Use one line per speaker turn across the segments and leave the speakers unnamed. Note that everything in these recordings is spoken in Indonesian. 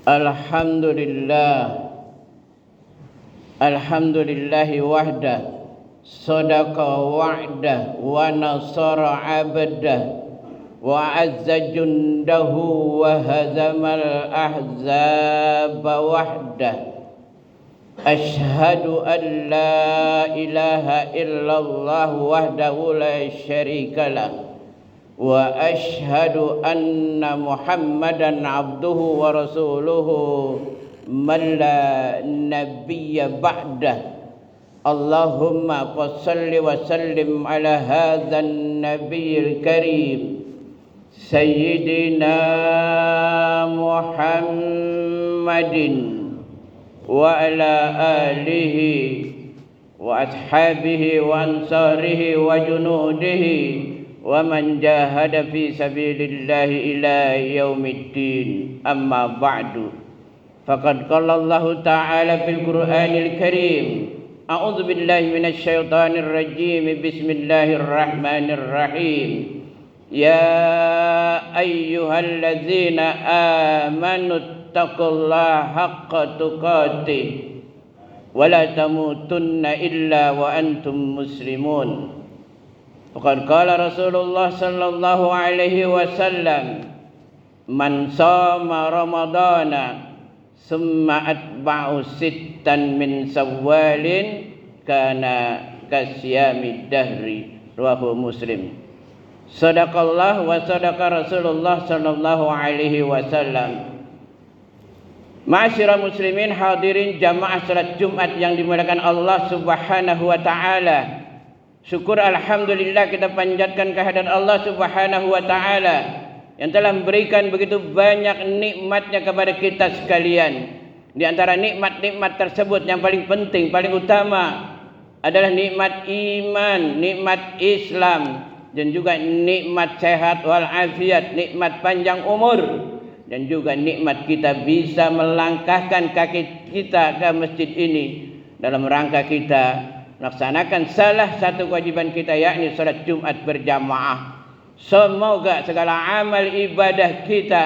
Alhamdulillah, alhamdulillahi wahdah, sadaqa wa'dah, wa nasara abdah, wa azza jundahu, wa hazamal ahzaba wahdah. Ashhadu an la ilaha illallah wahdahu la syarikalah, wa ashhadu anna Muhammadan abduhu wa rasuluhu man la nabiyya ba'dah. Allahumma salli wa sallim ala hadzal nabiyil karim sayyidina Muhammadin wa ala alihi wa ashabihi wa ansarihi wa junudihi wa man jahada fi sabilillahi ila yaumiddin. Amma ba'du, faqad qala Allah ta'ala fil Qur'anil Karim, a'udzu billahi minasy syaithanir rajim, bismillahir rahmanir rahim. Ya ayyuhalladzina amanu taqullaha haqqa tuqatih wa la tamutunna illa wa antum muslimun. Faqad qala Rasulullah sallallahu alaihi wasallam, man shoma ramadana summa atba'u sittan min sawwalin kana kasyamid dahri. Rawahu Muslim. Sadaqallah wa sadaqa Rasulullah sallallahu alaihi wasallam. Ma'asyiral muslimin, hadirin jamaah salat Jumat yang dimuliakan Allah Subhanahu wa taala. Syukur alhamdulillah kita panjatkan kehadirat Allah Subhanahu wa taala yang telah memberikan begitu banyak nikmatnya kepada kita sekalian. Di antara nikmat-nikmat tersebut yang paling penting, paling utama adalah nikmat iman, nikmat Islam, dan juga nikmat sehat wal afiat, nikmat panjang umur, dan juga nikmat kita bisa melangkahkan kaki kita ke masjid ini dalam rangka kita melaksanakan salah satu kewajiban kita, yakni salat Jumat berjamaah. Semoga segala amal ibadah kita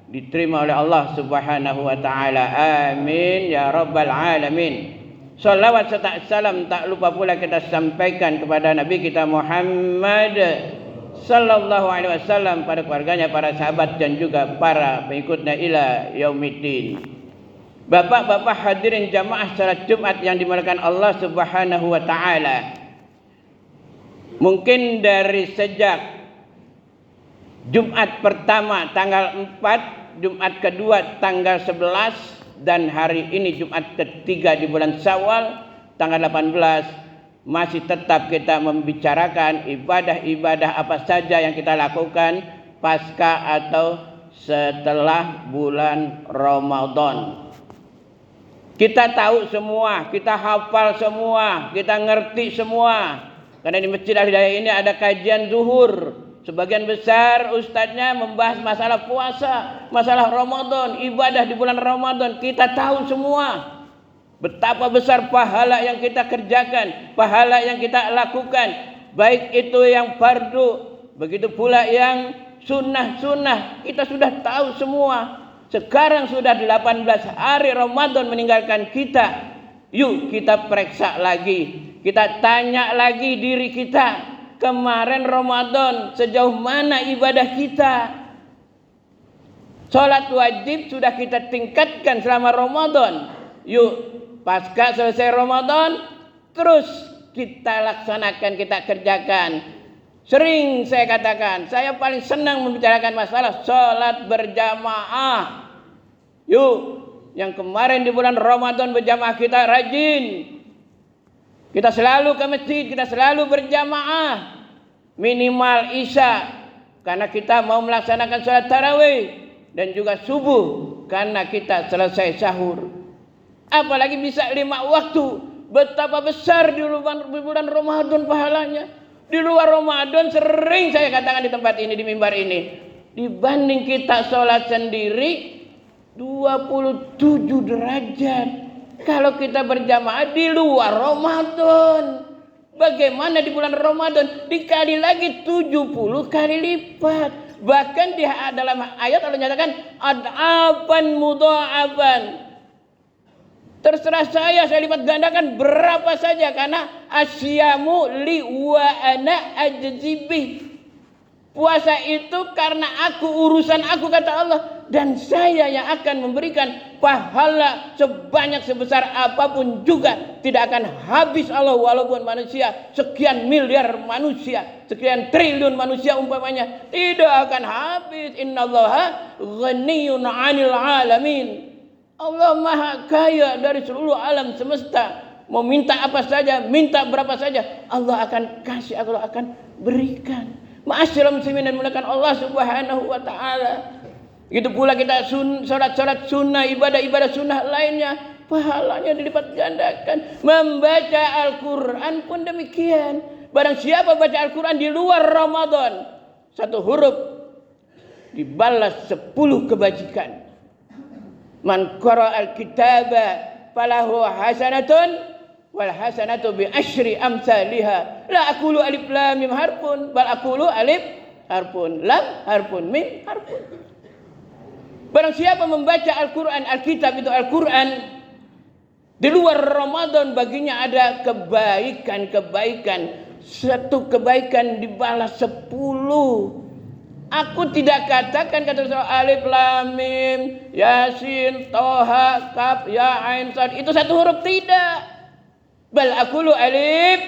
diterima oleh Allah Subhanahu wa taala. Amin ya rabbal alamin. Salawat serta salam tak lupa pula kita sampaikan kepada Nabi kita Muhammad sallallahu alaihi wasallam, pada keluarganya, para sahabat, dan juga para pengikutnya ila yaumiddin. Bapak-bapak hadirin jamaah salat Jumat yang dimuliakan Allah Subhanahu wa taala. Mungkin dari sejak Jumat pertama tanggal 4, Jumat kedua tanggal 11, dan hari ini Jumat ketiga di bulan Syawal tanggal 18, masih tetap kita membicarakan ibadah-ibadah apa saja yang kita lakukan pasca atau setelah bulan Ramadan. Kita tahu semua, kita hafal semua, kita ngerti semua. Karena di Masjid Al-Hidayah ini ada kajian zuhur. Sebagian besar ustadznya membahas masalah puasa, masalah Ramadan, ibadah di bulan Ramadan. Kita tahu semua betapa besar pahala yang kita kerjakan, pahala yang kita lakukan, baik itu yang fardu, begitu pula yang sunnah-sunnah. Kita sudah tahu semua. Sekarang sudah 18 hari Ramadan meninggalkan kita. Yuk kita periksa lagi, kita tanya lagi diri kita, kemarin Ramadan sejauh mana ibadah kita? Salat wajib sudah kita tingkatkan selama Ramadan. Yuk pasca selesai Ramadan terus kita laksanakan, kita kerjakan. Sering saya katakan, saya paling senang membicarakan masalah salat berjamaah. Yuk, yang kemarin di bulan Ramadan berjamaah kita rajin. Kita selalu ke masjid, kita selalu berjamaah. Minimal Isya karena kita mau melaksanakan salat tarawih, dan juga subuh karena kita selesai sahur. Apalagi bisa 5 waktu. Betapa besar di bulan Ramadan pahalanya. Di luar Ramadan sering saya katakan di tempat ini, di mimbar ini, dibanding kita sholat sendiri 27 derajat. Kalau kita berjamaah di luar Ramadan, bagaimana di bulan Ramadan? Dikali lagi 70 kali lipat. Bahkan di dalam ayat Allah nyatakan ad'afan mudha'afan. Terserah saya lipat gandakan berapa saja karena asyamu li wa ana ajzibi. Puasa itu karena aku, urusan aku kata Allah, dan saya yang akan memberikan pahala sebanyak sebesar apapun juga tidak akan habis Allah, walaupun manusia sekian miliar manusia, sekian triliun manusia umpamanya tidak akan habis. Innallaha ghaniyun 'anil 'alamin. Allah maha kaya dari seluruh alam semesta. Mau minta apa saja, minta berapa saja, Allah akan kasih, Allah akan berikan. Ma'asyiral muslimin dan mulakan Allah Subhanahu wa taala. Itu pula kita salat sunnah, ibadah sunnah lainnya, pahalanya dilipat gandakan. Membaca Al-Qur'an pun demikian. Barang siapa baca Al-Qur'an di luar Ramadan, satu huruf dibalas 10 kebajikan. Man qara'al kitaba falahu hasanatun wal hasanatu bi asyri amsalha. La aqulu alif lam mim harfun bal aqulu alif harfun lam harfun mim harfun. Barang siapa membaca Al-Qur'an, Alkitab itu Al-Qur'an di luar Ramadan, baginya ada kebaikan. Satu kebaikan dibalas 10. Aku tidak katakan kata Rasulullah alif lam mim yasin toha kaf ya ain sad itu satu huruf, tidak. Bal aqulu alif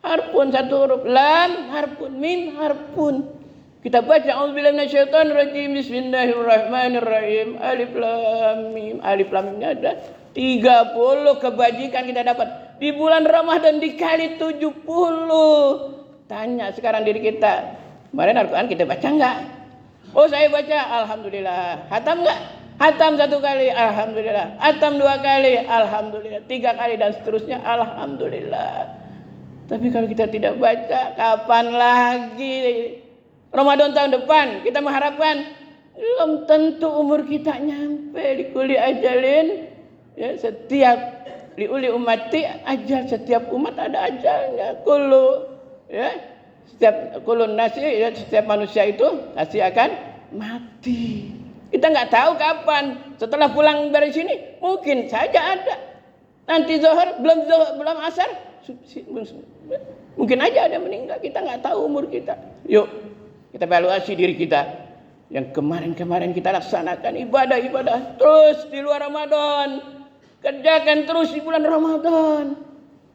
harfun satu huruf, lam harfun, mim harfun. Kita baca auzubillahi minasyaitonir rajim, bismillahirrahmanirrahim, alif lam mim. Alif lam mimnya ada 30 kebajikan kita dapat di bulan Ramadan dikali 70. Tanya sekarang diri kita, kemarin Al-Quran kita baca enggak? Oh saya baca, alhamdulillah. Hatam enggak? Hatam 1 kali, alhamdulillah. Hatam 2 kali, alhamdulillah. 3 kali dan seterusnya, alhamdulillah. Tapi kalau kita tidak baca, kapan lagi? Ramadan tahun depan kita mengharapkan, belum tentu umur kita nyampe. Likuli ajalin, ya, setiap liuli umati ajal, setiap umat ada ajalnya. Setiap kulun nasi, ya, setiap manusia itu pasti akan mati. Kita nggak tahu kapan. Setelah pulang dari sini mungkin saja ada. Nanti zuhur belum asar, mungkin aja ada meninggal. Kita nggak tahu umur kita. Yuk kita evaluasi diri kita. Yang kemarin kita laksanakan ibadah terus di luar Ramadan. Kerjakan terus di bulan Ramadan.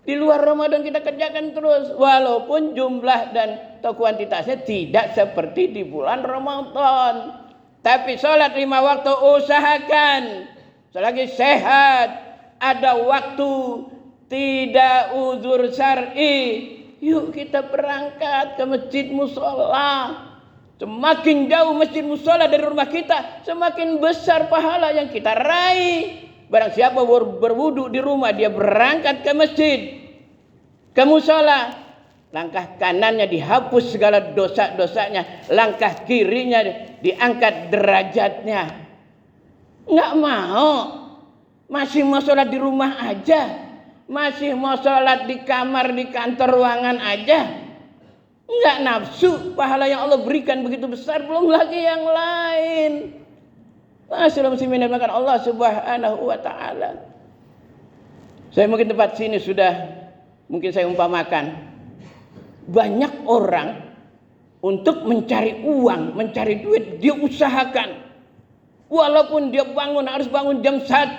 Di luar Ramadan kita kerjakan terus. Walaupun jumlah dan atau kuantitasnya tidak seperti di bulan Ramadan. Tapi sholat 5 waktu usahakan. Selagi sehat, ada waktu, tidak uzur syar'i, yuk kita berangkat ke masjid musola. Semakin jauh masjid musola dari rumah kita, semakin besar pahala yang kita raih. Barang siapa berwudu di rumah, dia berangkat ke masjid, ke musola, langkah kanannya dihapus segala dosa-dosanya, langkah kirinya diangkat derajatnya. Nggak mau, masih mau sholat di rumah aja, masih mau sholat di kamar, di kantor, ruangan aja, nggak nafsu. Pahala yang Allah berikan begitu besar, belum lagi yang lain. Masyaallah muslimin dan makan Allah Subhanahu wa taala. Saya mungkin tempat sini sudah, mungkin saya umpamakan, banyak orang untuk mencari uang, mencari duit, dia usahakan. Walaupun dia harus bangun jam 1,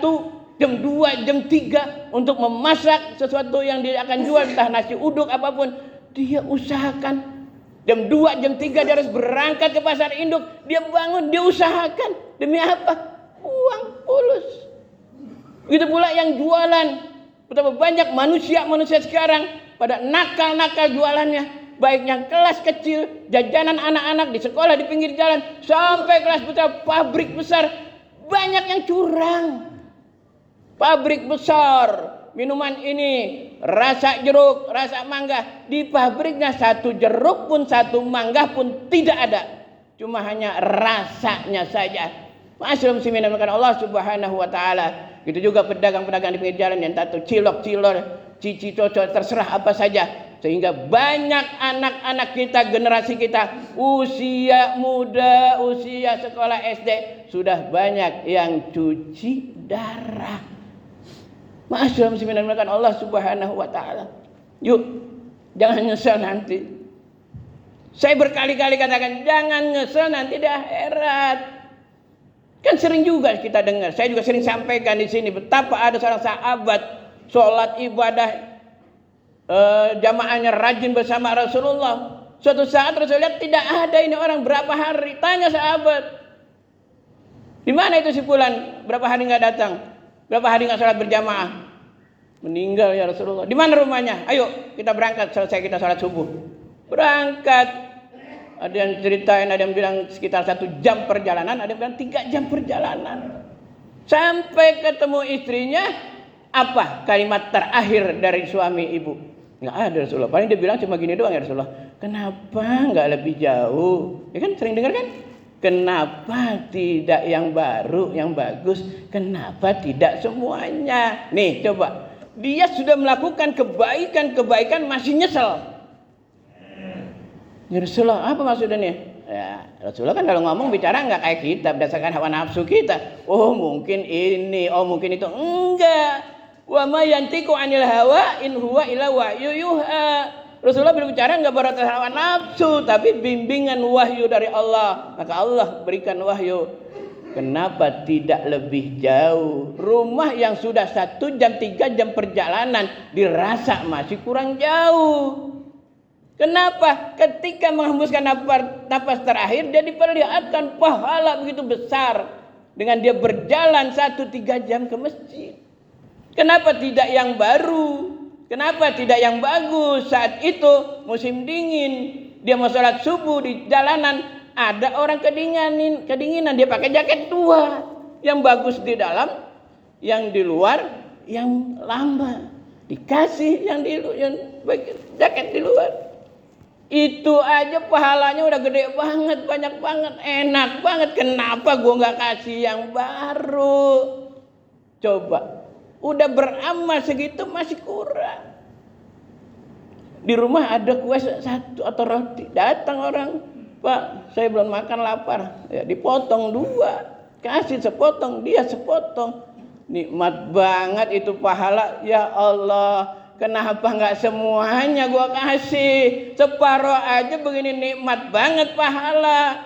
jam 2, jam 3 untuk memasak sesuatu yang dia akan jual, entah nasi uduk apapun, dia usahakan. Jam 2, jam 3 dia harus berangkat ke pasar induk, dia bangun, dia usahakan. Demi apa? Uang fulus. Begitu pula yang jualan. Betapa banyak manusia sekarang pada nakal-nakal jualannya. Baik yang kelas kecil, jajanan anak-anak di sekolah di pinggir jalan, sampai kelas besar, pabrik besar, banyak yang curang. Pabrik besar, minuman ini rasa jeruk, rasa mangga, di pabriknya 1 jeruk pun 1 mangga pun tidak ada, cuma hanya rasanya saja. Masyaallah muslimin dan makan Allah Subhanahu wa taala. Gitu juga pedagang-pedagang di pinggir jalan yang tato cilok-cilor, cici cocok, terserah apa saja. Sehingga banyak anak-anak kita, generasi kita, usia muda, usia sekolah SD, sudah banyak yang cuci darah. Ma'asyiral muslimin dimuliakan Allah Subhanahu wa taala. Yuk, jangan nyesel nanti. Saya berkali-kali katakan, jangan nyesel nanti di akhirat. Kan sering juga kita dengar, saya juga sering sampaikan di sini betapa ada seorang sahabat sholat ibadah jamaahnya rajin bersama Rasulullah. Suatu saat Rasulullah lihat tidak ada ini orang berapa hari. Tanya sahabat, di mana itu si fulan? Berapa hari nggak datang? Berapa hari nggak sholat berjamaah? Meninggal ya Rasulullah. Di mana rumahnya? Ayo kita berangkat, selesai kita sholat subuh. Berangkat. Ada yang ceritain, ada yang bilang sekitar 1 jam perjalanan, ada yang bilang 3 jam perjalanan. Sampai ketemu istrinya, apa kalimat terakhir dari suami ibu? Nggak ada Rasulullah. Paling dia bilang cuma gini doang ya Rasulullah. Kenapa nggak lebih jauh? Ya kan sering dengar kan? Kenapa tidak yang baru, yang bagus? Kenapa tidak semuanya? Nih coba. Dia sudah melakukan kebaikan-kebaikan masih nyesel. Ya Rasulullah, apa maksudnya? Ya, Rasulullah kan kalau ngomong bicara nggak kayak kita berdasarkan hawa nafsu kita. Oh mungkin ini, oh mungkin itu. Enggak. Wa ma yantiqu 'anil hawa in huwa illa wahyu yuha. Rasulullah berbicara enggak beratas hawa nafsu, tapi bimbingan wahyu dari Allah. Maka Allah berikan wahyu. Kenapa tidak lebih jauh? Rumah yang sudah 1 jam 3 jam perjalanan dirasa masih kurang jauh. Kenapa? Ketika menghembuskan napas terakhir dia diperlihatkan pahala begitu besar dengan dia berjalan 1-3 jam ke masjid. Kenapa tidak yang baru? Kenapa tidak yang bagus? Saat itu musim dingin, dia mau sholat subuh di jalanan, ada orang kedinginan, dia pakai jaket 2. Yang bagus di dalam, yang di luar, yang lama. Dikasih yang jaket di luar. Itu aja pahalanya udah gede banget, banyak banget, enak banget. Kenapa gua nggak kasih yang baru? Coba. Udah beramal segitu masih kurang. Di rumah ada kue 1 atau roti. Datang orang, Pak, saya belum makan, lapar. Ya, dipotong 2. Kasih sepotong, dia sepotong. Nikmat banget itu pahala. Ya Allah, kenapa nggak semuanya gua kasih? Separuh aja begini nikmat banget pahala.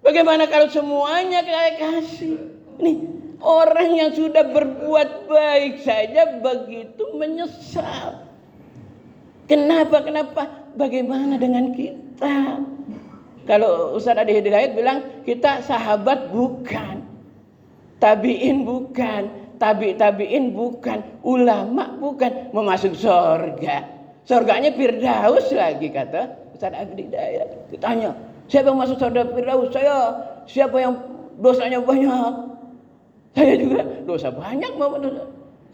Bagaimana kalau semuanya saya kasih? Nih, orang yang sudah berbuat baik saja begitu menyesal. Kenapa? Bagaimana dengan kita? Kalau Ustaz Adi Hidayat bilang kita sahabat bukan, tabi'in bukan, tabi'in bukan, ulama bukan, mau masuk surga. Surganya Firdaus lagi kata Ustaz Adi Hidayat. Ditanya, siapa yang masuk surga Firdaus? Saya. Siapa yang dosanya banyak? Saya juga dosa banyak mau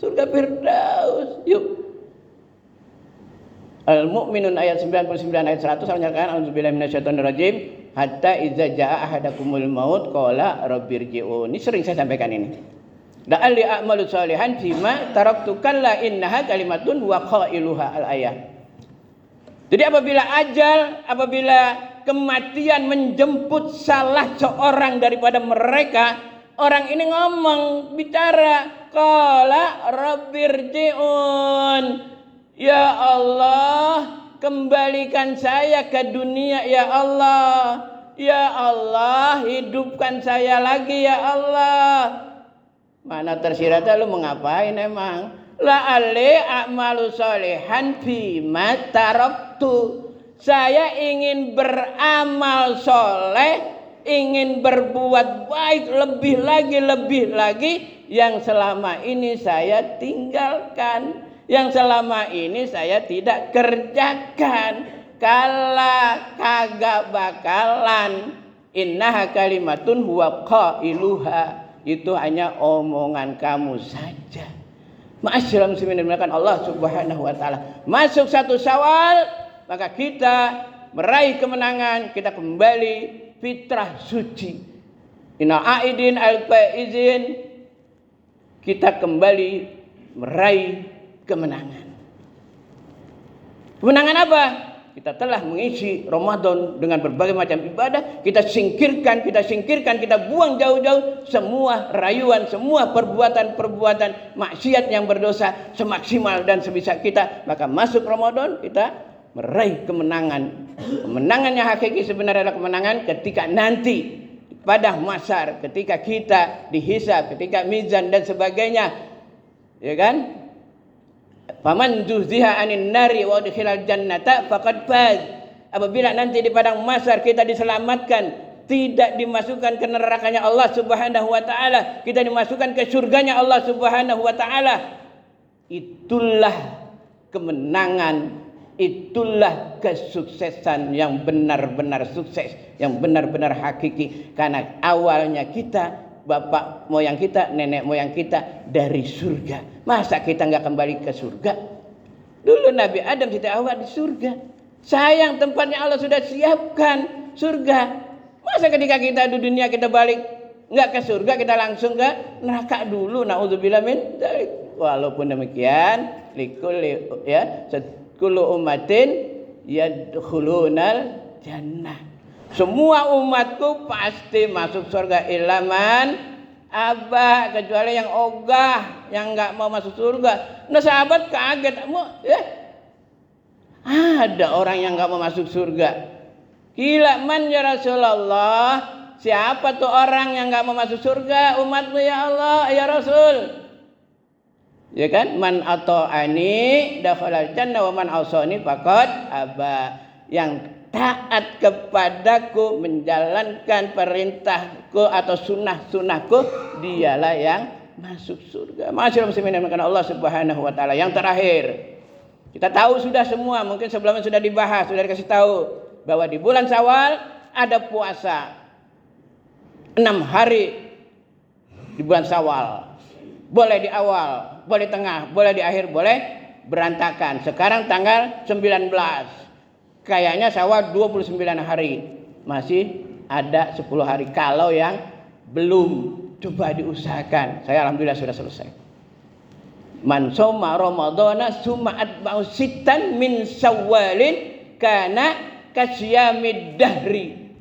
surga Firdaus. Yuk. Al-Mu'minun ayat 99 ayat 100 menyatakan auzubillahi minasyaitonir rajim hatta idza jaa ahadakumul maut qala rabbirji'un. Ini sering saya sampaikan ini. La'alli a'malu shalihan fima taraktu kalla innaha kalimatun wa qailuha al-ayah. Jadi apabila kematian menjemput salah seorang daripada mereka, orang ini ngomong, bicara, qala rabbirji'un. Ya Allah, kembalikan saya ke dunia ya Allah. Ya Allah, hidupkan saya lagi ya Allah. Mana tersirat lu mau ngapain emang? La'alli a'malu sholihan fima taraktu. Saya ingin beramal soleh, ingin berbuat baik lebih lagi yang selama ini saya tinggalkan, yang selama ini saya tidak kerjakan. Kala kagak bakalan, innaha kalimatun huwa qailuha. Itu hanya omongan kamu saja. Ma'asyiral muslimin dimuliakan Allah Subhanahu wa taala. Masuk 1 Syawal, maka kita meraih kemenangan, kita kembali fitrah suci. Inna aidin al-faizin, kita kembali meraih kemenangan. Kemenangan apa? Kita telah mengisi Ramadan dengan berbagai macam ibadah. Kita singkirkan, kita buang jauh-jauh semua rayuan, semua perbuatan-perbuatan maksiat yang berdosa semaksimal dan sebisa kita. Maka masuk Ramadan kita meraih kemenangan. Kemenangan yang hakiki sebenarnya adalah kemenangan ketika nanti pada mahsyar, ketika kita dihisab, ketika mizan dan sebagainya. Ya kan? Faman zuhziha 'anil nari wa udkhilal jannata faqad faz. Apabila nanti di padang mahsyar kita diselamatkan, tidak dimasukkan ke nerakanya Allah Subhanahu wa taala, kita dimasukkan ke surganya Allah Subhanahu wa taala. Itulah kemenangan, itulah kesuksesan yang benar-benar sukses, yang benar-benar hakiki. Karena awalnya kita, bapak moyang kita, nenek moyang kita dari surga. Masa kita nggak kembali ke surga? Dulu Nabi Adam sejak awal di surga. Sayang, tempatnya Allah sudah siapkan surga. Masa ketika kita di dunia kita balik nggak ke surga, kita langsung ke neraka dulu? Nauzubillah min dzalik. Walaupun demikian, kullu ummatin yadkhulunal jannah. Semua umatku pasti masuk surga ilaman abah, kecuali yang ogah, yang enggak mau masuk surga. Nah sahabat kaget, ada orang yang enggak mau masuk surga. Gila, man ya Rasulullah, siapa tuh orang yang enggak mau masuk surga? Umatmu ya Allah, ya Rasul. Ya kan? Man ata'ani dakhalal jannah wa man asani faqad aba. Yang taat kepadaku, menjalankan perintahku atau sunnah-sunnahku, dialah yang masuk surga. Masyaallah muslimin karena Allah Subhanahu wa taala. Yang terakhir, kita tahu sudah semua, mungkin sebelumnya sudah dibahas, sudah dikasih tahu bahwa di bulan Syawal ada puasa 6 hari di bulan Syawal. Boleh di awal, boleh tengah, boleh di akhir, boleh berantakan. Sekarang tanggal 19. Kayaknya Syawal 29 hari. Masih ada 10 hari. Kalau yang belum, coba diusahakan. Saya alhamdulillah sudah selesai. Man shoma ramadhana summa atba'u sittan min Syawalin kana kasyamid dahri.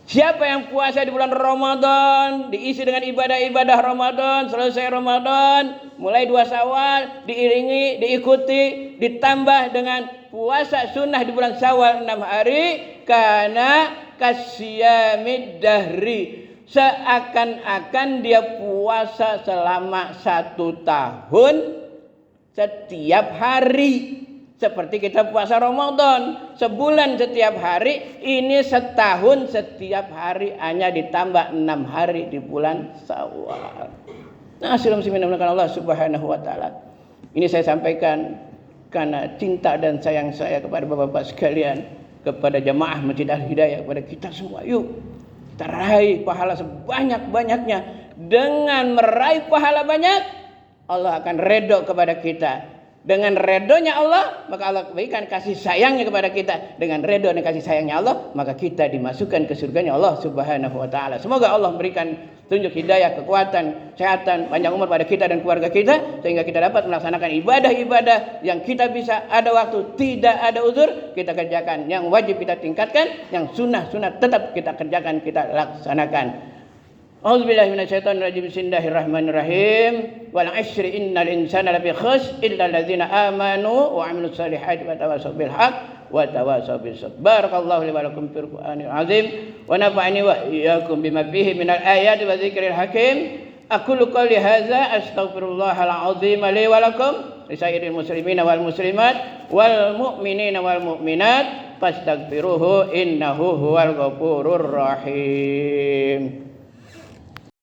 Siapa yang puasa di bulan Ramadan, diisi dengan ibadah-ibadah Ramadan, selesai Ramadan, mulai 2 Syawal, diiringi, diikuti, ditambah dengan puasa sunnah di bulan Syawal 6 hari, karena kasyamid dahri. Seakan-akan dia puasa selama 1 tahun setiap hari. Seperti kita puasa Ramadan sebulan setiap hari, ini setahun setiap hari, hanya ditambah 6 hari di bulan Syawal. Nah, Allah Subhanahu wa taala. Ini saya sampaikan karena cinta dan sayang saya kepada bapak-bapak sekalian, kepada jamaah Masjid Al-Hidayah, kepada kita semua. Yuk kita raih pahala sebanyak-banyaknya. Dengan meraih pahala banyak, Allah akan redho kepada kita. Dengan redonya Allah, maka Allah berikan kasih sayangnya kepada kita. Dengan redo dan kasih sayangnya Allah, maka kita dimasukkan ke surganya Allah Subhanahu wa taala. Semoga Allah memberikan tunjuk hidayah, kekuatan, kesehatan, panjang umur pada kita dan keluarga kita, sehingga kita dapat melaksanakan ibadah-ibadah yang kita bisa, ada waktu, tidak ada uzur, kita kerjakan. Yang wajib kita tingkatkan, yang sunnah-sunnah tetap kita kerjakan, kita laksanakan. A'udzubillahi minasyaitonirrajim. Bismillahirrahmanirrahim. Wal 'ashri innal insana lafi khusr illa alladzina amanu wa 'amilus solihati wa tawassaw bil haqq wa tawassaw bis sabr. Barakallahu li wa lakum fil Qur'anil 'azim wa nafa'ani wa iyyakum bima fihi minal ayati wa dzikril hakim. Aqulu qouli hadza astaghfirullahal 'azim li wa lakum li sairil muslimina wal muslimat wal mu'minina wal mu'minat fastaghfiruhu innahu huwal ghafurur rahim.